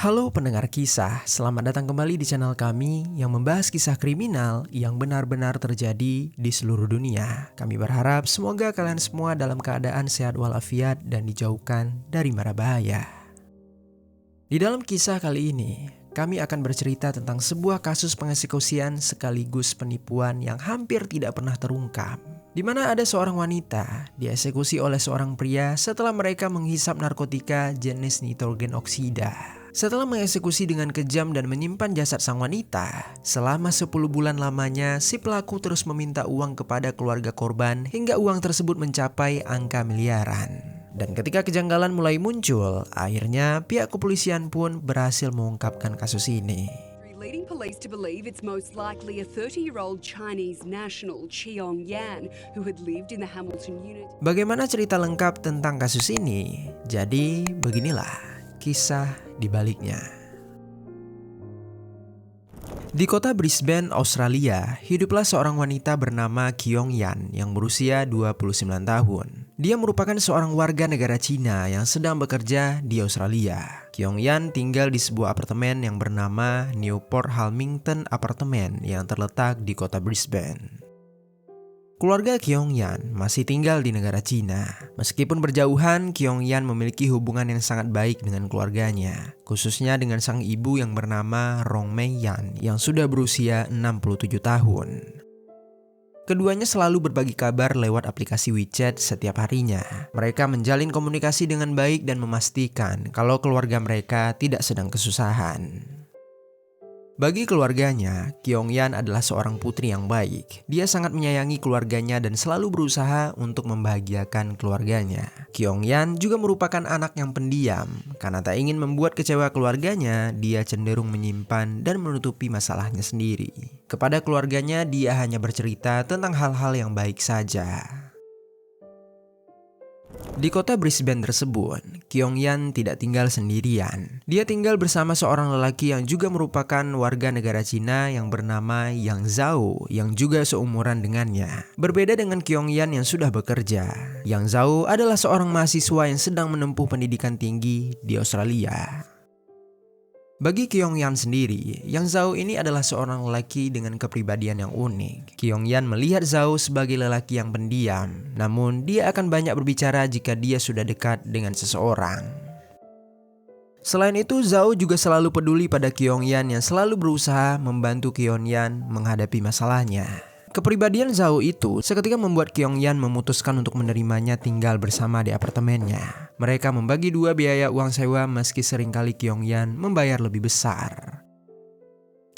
Halo pendengar kisah, selamat datang kembali di channel kami yang membahas kisah kriminal yang benar-benar terjadi di seluruh dunia. Kami berharap semoga kalian semua dalam keadaan sehat walafiat dan dijauhkan dari mara bahaya. Di dalam kisah kali ini, kami akan bercerita tentang sebuah kasus pengeksekusian sekaligus penipuan yang hampir tidak pernah terungkap. Di mana ada seorang wanita dieksekusi oleh seorang pria setelah mereka menghisap narkotika jenis nitrogen oksida. Setelah mengeksekusi dengan kejam dan menyimpan jasad sang wanita, selama 10 bulan lamanya si pelaku terus meminta uang kepada keluarga korban hingga uang tersebut mencapai angka miliaran. Dan ketika kejanggalan mulai muncul, akhirnya pihak kepolisian pun berhasil mengungkapkan kasus ini. Leading police to believe it's most likely a 30-year-old Chinese national, Qiong Yan, who had lived in the Hamilton unit. Bagaimana cerita lengkap tentang kasus ini? Jadi beginilah kisah di baliknya. Di kota Brisbane, Australia, hiduplah seorang wanita bernama Qiong Yan yang berusia 29 tahun. Dia merupakan seorang warga negara Cina yang sedang bekerja di Australia. Qiong Yan tinggal di sebuah apartemen yang bernama Newport Halmington Apartemen yang terletak di kota Brisbane. Keluarga Qiong Yan masih tinggal di negara Cina. Meskipun berjauhan, Qiong Yan memiliki hubungan yang sangat baik dengan keluarganya, khususnya dengan sang ibu yang bernama Rong Mei Yan yang sudah berusia 67 tahun. Keduanya selalu berbagi kabar lewat aplikasi WeChat setiap harinya. Mereka menjalin komunikasi dengan baik dan memastikan kalau keluarga mereka tidak sedang kesusahan. Bagi keluarganya, Qiong Yan adalah seorang putri yang baik. Dia sangat menyayangi keluarganya dan selalu berusaha untuk membahagiakan keluarganya. Qiong Yan juga merupakan anak yang pendiam. Karena tak ingin membuat kecewa keluarganya, dia cenderung menyimpan dan menutupi masalahnya sendiri. Kepada keluarganya, dia hanya bercerita tentang hal-hal yang baik saja. Di kota Brisbane tersebut, Qiong Yan tidak tinggal sendirian. Dia tinggal bersama seorang lelaki yang juga merupakan warga negara Cina yang bernama Yang Zhao yang juga seumuran dengannya. Berbeda dengan Qiong Yan yang sudah bekerja, Yang Zhao adalah seorang mahasiswa yang sedang menempuh pendidikan tinggi di Australia. Bagi Qiong Yan sendiri, Yang Zhao ini adalah seorang lelaki dengan kepribadian yang unik. Qiong Yan melihat Zhao sebagai lelaki yang pendiam, namun dia akan banyak berbicara jika dia sudah dekat dengan seseorang. Selain itu, Zhao juga selalu peduli pada Qiong Yan yang selalu berusaha membantu Qiong Yan menghadapi masalahnya. Kepribadian Zhao itu seketika membuat Qiong Yan memutuskan untuk menerimanya tinggal bersama di apartemennya. Mereka membagi dua biaya uang sewa meski seringkali Qiong Yan membayar lebih besar.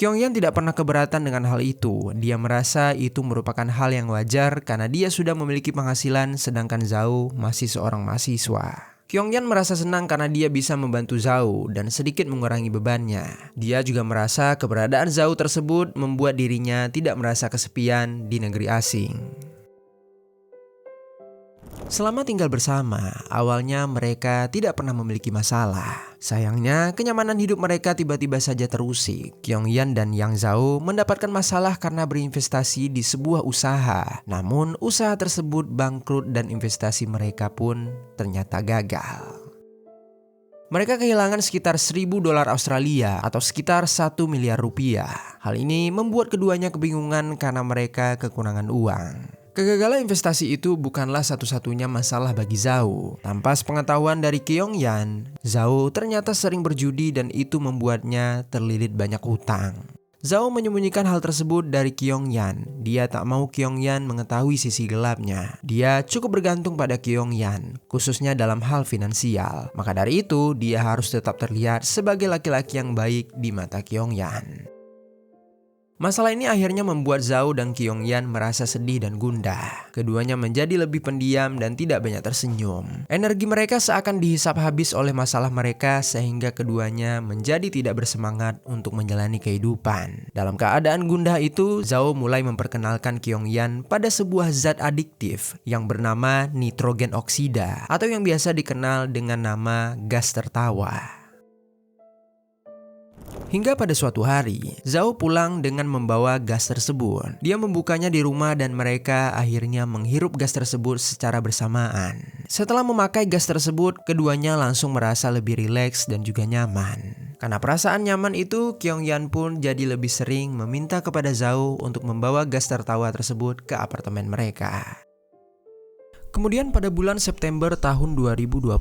Qiong Yan tidak pernah keberatan dengan hal itu. Dia merasa itu merupakan hal yang wajar karena dia sudah memiliki penghasilan sedangkan Zhao masih seorang mahasiswa. Qiong Yan merasa senang karena dia bisa membantu Zhao dan sedikit mengurangi bebannya. Dia juga merasa keberadaan Zhao tersebut membuat dirinya tidak merasa kesepian di negeri asing. Selama tinggal bersama, awalnya mereka tidak pernah memiliki masalah. Sayangnya, kenyamanan hidup mereka tiba-tiba saja terusik. Qiong Yan dan Yang Zhao mendapatkan masalah karena berinvestasi di sebuah usaha. Namun, usaha tersebut bangkrut dan investasi mereka pun ternyata gagal. Mereka kehilangan sekitar $1.000 Australia atau sekitar 1 miliar rupiah. Hal ini membuat keduanya kebingungan karena mereka kekurangan uang. Kegagalan investasi itu bukanlah satu-satunya masalah bagi Zhao. Tanpa sepengetahuan dari Qiong Yan, Zhao ternyata sering berjudi dan itu membuatnya terlilit banyak hutang. Zhao menyembunyikan hal tersebut dari Qiong Yan. Dia tak mau Qiong Yan mengetahui sisi gelapnya. Dia cukup bergantung pada Qiong Yan, khususnya dalam hal finansial. Maka dari itu, dia harus tetap terlihat sebagai laki-laki yang baik di mata Qiong Yan. Masalah ini akhirnya membuat Zhao dan Qiong Yan merasa sedih dan gundah. Keduanya menjadi lebih pendiam dan tidak banyak tersenyum. Energi mereka seakan dihisap habis oleh masalah mereka sehingga keduanya menjadi tidak bersemangat untuk menjalani kehidupan. Dalam keadaan gundah itu, Zhao mulai memperkenalkan Qiong Yan pada sebuah zat adiktif yang bernama nitrogen oksida atau yang biasa dikenal dengan nama gas tertawa. Hingga pada suatu hari, Zhao pulang dengan membawa gas tersebut. Dia membukanya di rumah dan mereka akhirnya menghirup gas tersebut secara bersamaan. Setelah memakai gas tersebut, keduanya langsung merasa lebih rileks dan juga nyaman. Karena perasaan nyaman itu, Kyungyan pun jadi lebih sering meminta kepada Zhao untuk membawa gas tertawa tersebut ke apartemen mereka. Kemudian pada bulan September tahun 2020,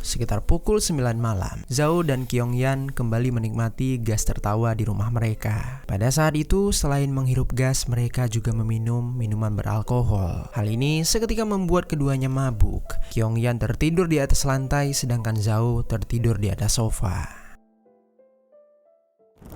sekitar pukul 9 malam, Zhao dan Kyungyan kembali menikmati gas tertawa di rumah mereka. Pada saat itu, selain menghirup gas, mereka juga meminum minuman beralkohol. Hal ini seketika membuat keduanya mabuk. Kyungyan tertidur di atas lantai, sedangkan Zhao tertidur di atas sofa.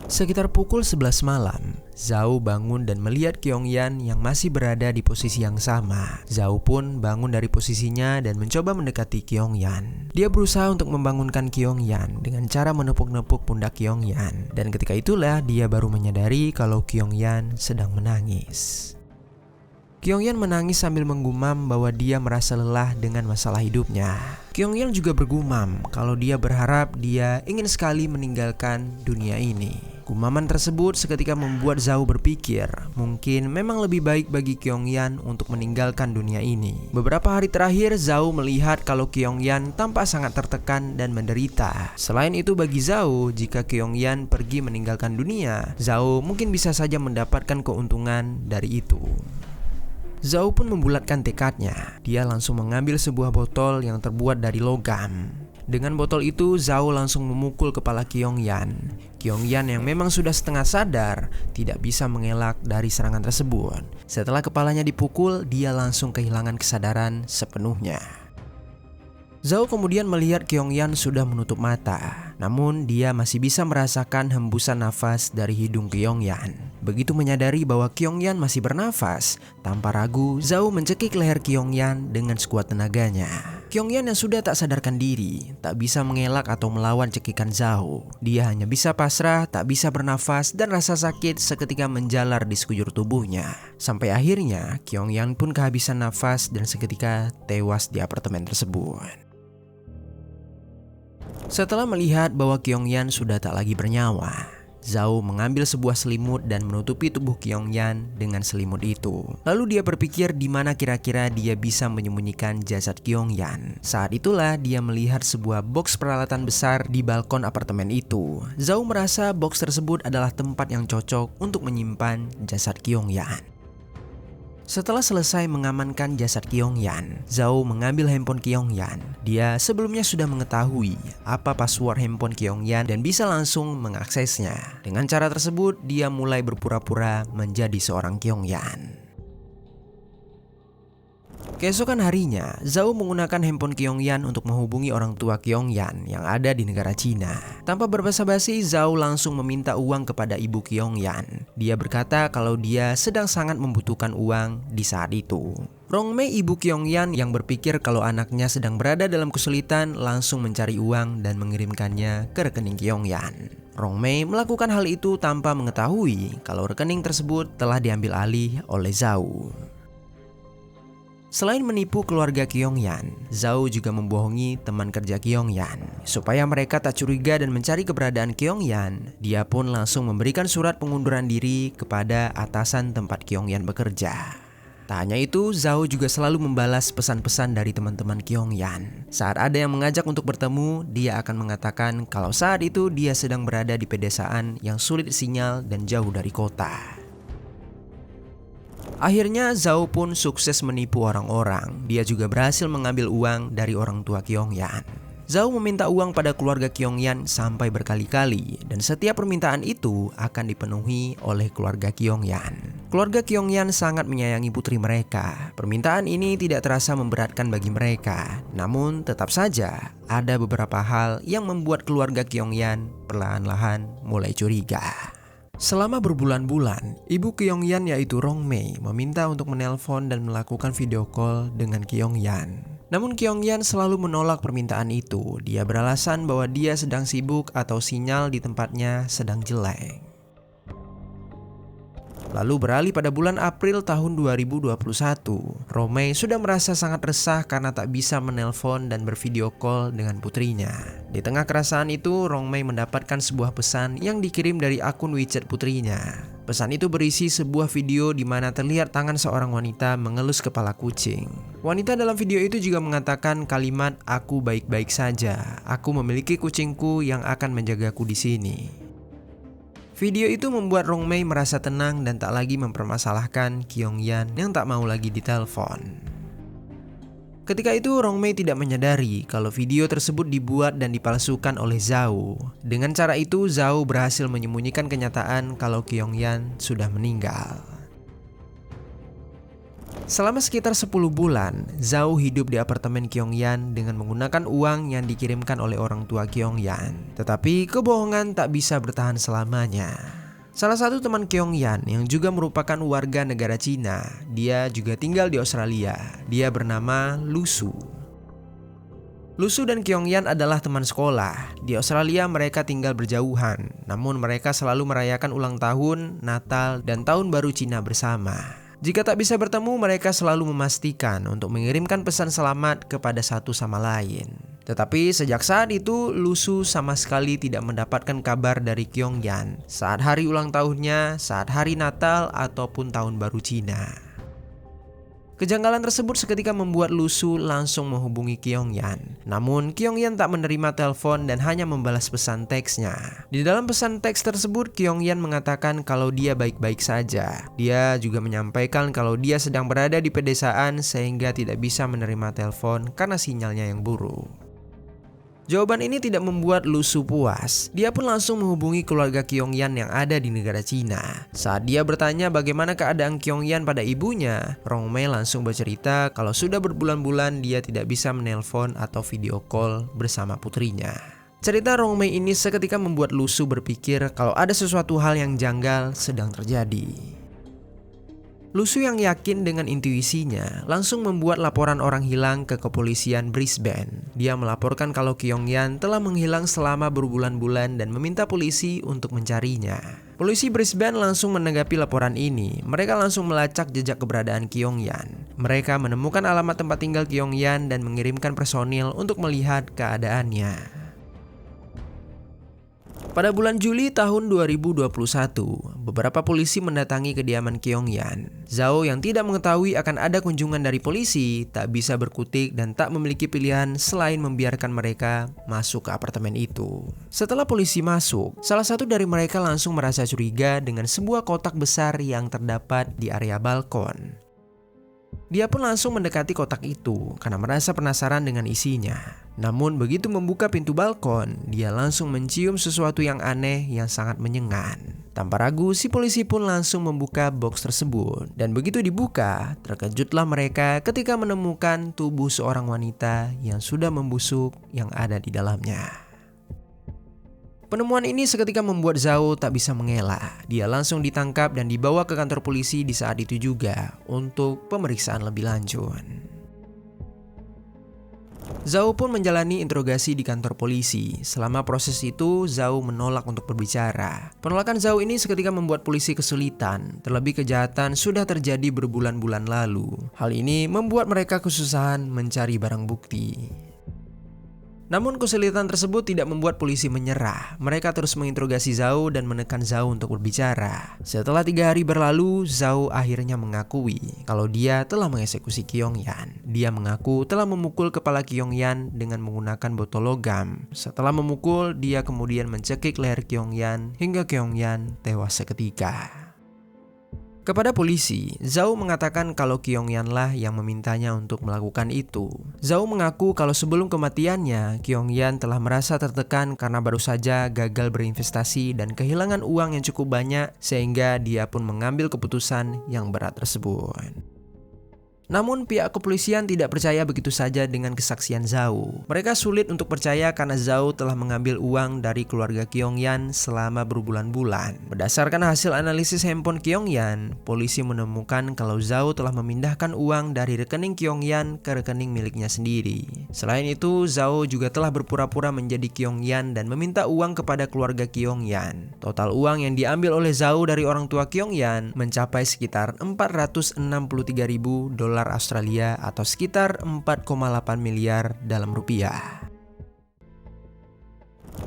Sekitar pukul 11 malam, Zhao bangun dan melihat Kyungyan yang masih berada di posisi yang sama. Zhao pun bangun dari posisinya dan mencoba mendekati Kyungyan. Dia berusaha untuk membangunkan Kyungyan dengan cara menepuk-nepuk pundak Kyungyan. Dan ketika itulah dia baru menyadari kalau Kyungyan sedang menangis. Kyungyan menangis sambil menggumam bahwa dia merasa lelah dengan masalah hidupnya. Kyungyan juga bergumam kalau dia berharap dia ingin sekali meninggalkan dunia ini. Gumaman tersebut seketika membuat Zhao berpikir mungkin memang lebih baik bagi Kyungyan untuk meninggalkan dunia ini. Beberapa hari terakhir Zhao melihat kalau Kyungyan tampak sangat tertekan dan menderita. Selain itu bagi Zhao, jika Kyungyan pergi meninggalkan dunia, Zhao mungkin bisa saja mendapatkan keuntungan dari itu. Zhao pun membulatkan tekadnya. Dia langsung mengambil sebuah botol yang terbuat dari logam. Dengan botol itu, Zhao langsung memukul kepala Kyungyan. Kyungyan yang memang sudah setengah sadar tidak bisa mengelak dari serangan tersebut. Setelah kepalanya dipukul, dia langsung kehilangan kesadaran sepenuhnya. Zhao kemudian melihat Kyungyan sudah menutup mata, namun dia masih bisa merasakan hembusan nafas dari hidung Kyungyan. Begitu menyadari bahwa Kyungyan masih bernafas, tanpa ragu Zhao mencekik leher Kyungyan dengan sekuat tenaganya. Kyungyan yang sudah tak sadarkan diri, tak bisa mengelak atau melawan cekikan Zhao. Dia hanya bisa pasrah, tak bisa bernafas, dan rasa sakit seketika menjalar di sekujur tubuhnya. Sampai akhirnya Kyungyan pun kehabisan nafas dan seketika tewas di apartemen tersebut. Setelah melihat bahwa Kyungyan sudah tak lagi bernyawa, Zhao mengambil sebuah selimut dan menutupi tubuh Kyungyan dengan selimut itu. Lalu dia berpikir di mana kira-kira dia bisa menyembunyikan jasad Kyungyan. Saat itulah dia melihat sebuah box peralatan besar di balkon apartemen itu. Zhao merasa box tersebut adalah tempat yang cocok untuk menyimpan jasad Kyungyan. Setelah selesai mengamankan jasad Kyungyan, Zhao mengambil handphone Kyungyan. Dia sebelumnya sudah mengetahui apa password handphone Kyungyan dan bisa langsung mengaksesnya. Dengan cara tersebut, dia mulai berpura-pura menjadi seorang Kyungyan. Keesokan harinya, Zhao menggunakan handphone Kyungyan untuk menghubungi orang tua Kyungyan yang ada di negara Cina. Tanpa berbasa-basi, Zhao langsung meminta uang kepada ibu Kyungyan. Dia berkata kalau dia sedang sangat membutuhkan uang di saat itu. Rongmei, ibu Kyungyan yang berpikir kalau anaknya sedang berada dalam kesulitan, langsung mencari uang dan mengirimkannya ke rekening Kyungyan. Rongmei melakukan hal itu tanpa mengetahui kalau rekening tersebut telah diambil alih oleh Zhao. Selain menipu keluarga Kyungyan, Zhao juga membohongi teman kerja Kyungyan. Supaya mereka tak curiga dan mencari keberadaan Kyungyan, dia pun langsung memberikan surat pengunduran diri kepada atasan tempat Kyungyan bekerja. Tak hanya itu, Zhao juga selalu membalas pesan-pesan dari teman-teman Kyungyan. Saat ada yang mengajak untuk bertemu, dia akan mengatakan kalau saat itu dia sedang berada di pedesaan yang sulit sinyal dan jauh dari kota. Akhirnya Zhao pun sukses menipu orang-orang. Dia juga berhasil mengambil uang dari orang tua Kyungyan. Zhao meminta uang pada keluarga Kyungyan sampai berkali-kali, dan setiap permintaan itu akan dipenuhi oleh keluarga Kyungyan. Keluarga Kyungyan sangat menyayangi putri mereka. Permintaan ini tidak terasa memberatkan bagi mereka. Namun tetap saja ada beberapa hal yang membuat keluarga Kyungyan perlahan-lahan mulai curiga. Selama berbulan-bulan, ibu Kyungyan yaitu Rongmei meminta untuk menelpon dan melakukan video call dengan Kyungyan. Namun Kyungyan selalu menolak permintaan itu. Dia beralasan bahwa dia sedang sibuk atau sinyal di tempatnya sedang jelek. Lalu beralih pada bulan April tahun 2021. Romei sudah merasa sangat resah karena tak bisa menelpon dan bervideo call dengan putrinya. Di tengah keresahan itu, Romei mendapatkan sebuah pesan yang dikirim dari akun WeChat putrinya. Pesan itu berisi sebuah video di mana terlihat tangan seorang wanita mengelus kepala kucing. Wanita dalam video itu juga mengatakan kalimat "Aku baik-baik saja. Aku memiliki kucingku yang akan menjagaku di sini." Video itu membuat Romei merasa tenang dan tak lagi mempermasalahkan Kyungyan yang tak mau lagi ditelepon. Ketika itu Romei tidak menyadari kalau video tersebut dibuat dan dipalsukan oleh Zhao. Dengan cara itu Zhao berhasil menyembunyikan kenyataan kalau Kyungyan sudah meninggal. Selama sekitar 10 bulan, Zhao hidup di apartemen Kyungyan dengan menggunakan uang yang dikirimkan oleh orang tua Kyungyan. Tetapi kebohongan tak bisa bertahan selamanya. Salah satu teman Kyungyan yang juga merupakan warga negara Cina, dia juga tinggal di Australia. Dia bernama Lusu. Lusu dan Kyungyan adalah teman sekolah. Di Australia mereka tinggal berjauhan, namun mereka selalu merayakan ulang tahun, Natal, dan Tahun Baru Cina bersama. Jika tak bisa bertemu, mereka selalu memastikan untuk mengirimkan pesan selamat kepada satu sama lain. Tetapi sejak saat itu, Lusu sama sekali tidak mendapatkan kabar dari Kyungyan saat hari ulang tahunnya, saat hari Natal, ataupun Tahun Baru Cina. Kejanggalan tersebut seketika membuat Lusu langsung menghubungi Kyungyan. Namun Kyungyan tak menerima telepon dan hanya membalas pesan teksnya. Di dalam pesan teks tersebut, Kyungyan mengatakan kalau dia baik-baik saja. Dia juga menyampaikan kalau dia sedang berada di pedesaan sehingga tidak bisa menerima telepon karena sinyalnya yang buruk. Jawaban ini tidak membuat Lusu puas. Dia pun langsung menghubungi keluarga Kyungyan yang ada di negara Cina. Saat dia bertanya bagaimana keadaan Kyungyan pada ibunya, Romei langsung bercerita kalau sudah berbulan-bulan dia tidak bisa menelpon atau video call bersama putrinya. Cerita Romei ini seketika membuat Lusu berpikir kalau ada sesuatu hal yang janggal sedang terjadi. Lusu yang yakin dengan intuisinya langsung membuat laporan orang hilang ke kepolisian Brisbane. Dia melaporkan kalau Kyungyan telah menghilang selama berbulan-bulan dan meminta polisi untuk mencarinya. Polisi Brisbane langsung menanggapi laporan ini. Mereka langsung melacak jejak keberadaan Kyungyan. Mereka menemukan alamat tempat tinggal Kyungyan dan mengirimkan personil untuk melihat keadaannya. Pada bulan Juli tahun 2021, beberapa polisi mendatangi kediaman Kyungyan. Zhao yang tidak mengetahui akan ada kunjungan dari polisi, tak bisa berkutik dan tak memiliki pilihan selain membiarkan mereka masuk ke apartemen itu. Setelah polisi masuk, salah satu dari mereka langsung merasa curiga dengan sebuah kotak besar yang terdapat di area balkon. Dia pun langsung mendekati kotak itu karena merasa penasaran dengan isinya. Namun begitu membuka pintu balkon, dia langsung mencium sesuatu yang aneh yang sangat menyengat. Tanpa ragu, si polisi pun langsung membuka box tersebut. Dan begitu dibuka, terkejutlah mereka ketika menemukan tubuh seorang wanita yang sudah membusuk yang ada di dalamnya. Penemuan ini seketika membuat Zhao tak bisa mengelak. Dia langsung ditangkap dan dibawa ke kantor polisi di saat itu juga untuk pemeriksaan lebih lanjut. Zhao pun menjalani interogasi di kantor polisi. Selama proses itu, Zhao menolak untuk berbicara. Penolakan Zhao ini seketika membuat polisi kesulitan. Terlebih kejahatan sudah terjadi berbulan-bulan lalu. Hal ini membuat mereka kesusahan mencari barang bukti. Namun kesulitan tersebut tidak membuat polisi menyerah. Mereka terus menginterogasi Zhao dan menekan Zhao untuk berbicara. Setelah 3 hari berlalu, Zhao akhirnya mengakui kalau dia telah mengeksekusi Kyungyan. Dia mengaku telah memukul kepala Kyungyan dengan menggunakan botol logam. Setelah memukul, dia kemudian mencekik leher Kyungyan hingga Kyungyan tewas seketika. Kepada polisi, Zhao mengatakan kalau Kyungyan-lah yang memintanya untuk melakukan itu. Zhao mengaku kalau sebelum kematiannya, Kyungyan telah merasa tertekan karena baru saja gagal berinvestasi dan kehilangan uang yang cukup banyak sehingga dia pun mengambil keputusan yang berat tersebut. Namun pihak kepolisian tidak percaya begitu saja dengan kesaksian Zhao. Mereka sulit untuk percaya karena Zhao telah mengambil uang dari keluarga Kyong-yan selama berbulan-bulan. Berdasarkan hasil analisis handphone Kyong-yan, polisi menemukan kalau Zhao telah memindahkan uang dari rekening Kyong-yan ke rekening miliknya sendiri. Selain itu, Zhao juga telah berpura-pura menjadi Kyong-yan dan meminta uang kepada keluarga Kyong-yan. Total uang yang diambil oleh Zhao dari orang tua Kyong-yan mencapai sekitar 463.000 dolar Australia atau sekitar 4,8 miliar dalam rupiah.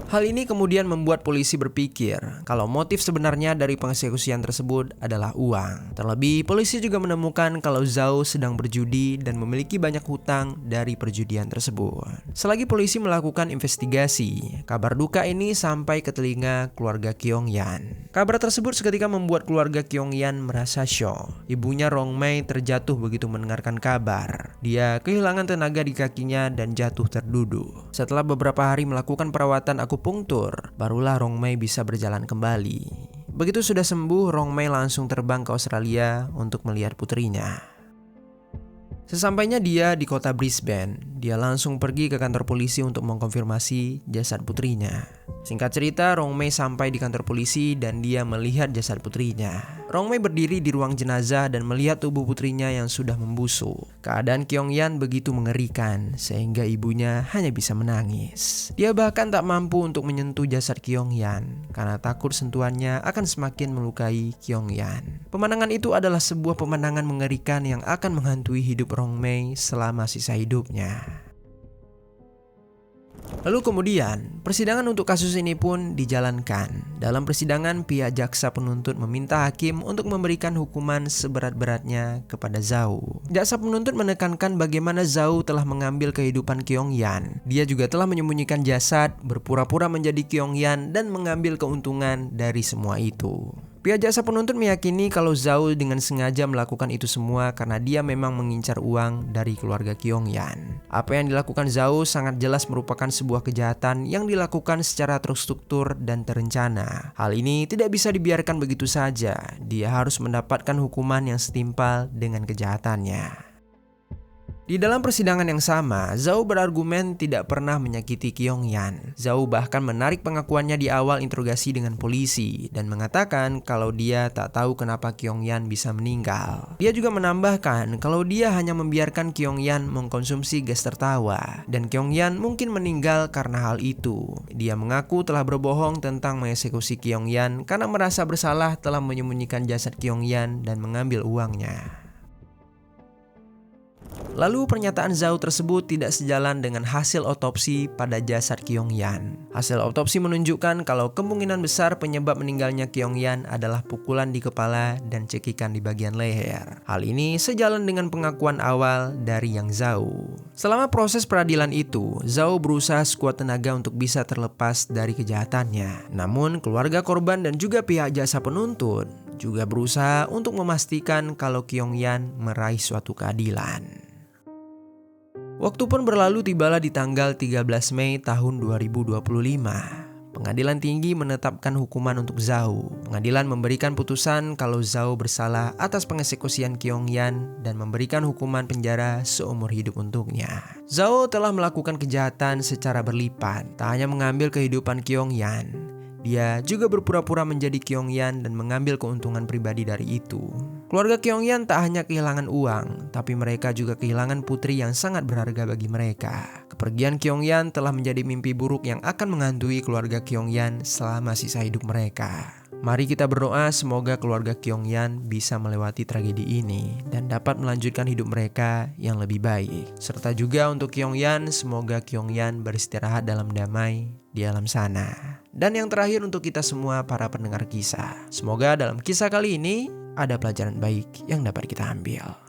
Hal ini kemudian membuat polisi berpikir kalau motif sebenarnya dari pengeksekusian tersebut adalah uang. Terlebih, polisi juga menemukan kalau Zhao sedang berjudi dan memiliki banyak hutang dari perjudian tersebut. Selagi polisi melakukan investigasi, kabar duka ini sampai ke telinga keluarga Kyong-yan. Kabar tersebut seketika membuat keluarga Kyong-yan merasa syok. Ibunya Rong-mei terjatuh begitu mendengarkan kabar. Dia kehilangan tenaga di kakinya dan jatuh terduduk. Setelah beberapa hari melakukan perawatan akupunktur, barulah Rong-mei bisa berjalan kembali. Begitu sudah sembuh, Rong-mei langsung terbang ke Australia untuk melihat putrinya. Sesampainya dia di kota Brisbane, dia langsung pergi ke kantor polisi untuk mengkonfirmasi jasad putrinya. Singkat cerita, Rong-mei sampai di kantor polisi dan dia melihat jasad putrinya. Rong-mei berdiri di ruang jenazah dan melihat tubuh putrinya yang sudah membusuk. Keadaan Kyong-yan begitu mengerikan sehingga ibunya hanya bisa menangis. Dia bahkan tak mampu untuk menyentuh jasad Kyong-yan karena takut sentuhannya akan semakin melukai Kyong-yan. Pemandangan itu adalah sebuah pemandangan mengerikan yang akan menghantui hidup Rong-mei selama sisa hidupnya. Lalu kemudian, persidangan untuk kasus ini pun dijalankan. Dalam persidangan, pihak jaksa penuntut meminta hakim untuk memberikan hukuman seberat-beratnya kepada Zhao. Jaksa penuntut menekankan bagaimana Zhao telah mengambil kehidupan Kyong-yan. Dia juga telah menyembunyikan jasad, berpura-pura menjadi Kyong-yan dan mengambil keuntungan dari semua itu. Pihak jaksa penuntut meyakini kalau Zhao dengan sengaja melakukan itu semua karena dia memang mengincar uang dari keluarga Kyong-yan. Apa yang dilakukan Zhao sangat jelas merupakan sebuah kejahatan yang dilakukan secara terstruktur dan terencana. Hal ini tidak bisa dibiarkan begitu saja. Dia harus mendapatkan hukuman yang setimpal dengan kejahatannya. Di dalam persidangan yang sama, Zhao berargumen tidak pernah menyakiti Kyong-yan. Zhao bahkan menarik pengakuannya di awal interogasi dengan polisi dan mengatakan kalau dia tak tahu kenapa Kyong-yan bisa meninggal. Dia juga menambahkan kalau dia hanya membiarkan Kyong-yan mengkonsumsi gas tertawa dan Kyong-yan mungkin meninggal karena hal itu. Dia mengaku telah berbohong tentang mengeksekusi Kyong-yan karena merasa bersalah telah menyembunyikan jasad Kyong-yan dan mengambil uangnya. Lalu pernyataan Zhao tersebut tidak sejalan dengan hasil otopsi pada jasad Kyong-yan. Hasil otopsi menunjukkan kalau kemungkinan besar penyebab meninggalnya Kyong-yan adalah pukulan di kepala dan cekikan di bagian leher. Hal ini sejalan dengan pengakuan awal dari Yang Zhao. Selama proses peradilan itu, Zhao berusaha sekuat tenaga untuk bisa terlepas dari kejahatannya. Namun keluarga korban dan juga pihak jasa penuntut juga berusaha untuk memastikan kalau Kyong-yan meraih suatu keadilan. Waktu pun berlalu, tibalah di tanggal 13 Mei tahun 2025. Pengadilan tinggi menetapkan hukuman untuk Zhao. Pengadilan memberikan putusan kalau Zhao bersalah atas pengeksekusian Kyong-yan dan memberikan hukuman penjara seumur hidup untuknya. Zhao telah melakukan kejahatan secara berlipat. Tak hanya mengambil kehidupan Kyong-yan, dia juga berpura-pura menjadi Kyong-yan dan mengambil keuntungan pribadi dari itu. Keluarga Kyong-yan tak hanya kehilangan uang, tapi mereka juga kehilangan putri yang sangat berharga bagi mereka. Kepergian Kyong-yan telah menjadi mimpi buruk yang akan menghantui keluarga Kyong-yan selama sisa hidup mereka. Mari kita berdoa semoga keluarga Kyong-yan bisa melewati tragedi ini dan dapat melanjutkan hidup mereka yang lebih baik. Serta juga untuk Kyong-yan, semoga Kyong-yan beristirahat dalam damai di alam sana. Dan yang terakhir untuk kita semua para pendengar kisah, semoga dalam kisah kali ini ada pelajaran baik yang dapat kita ambil.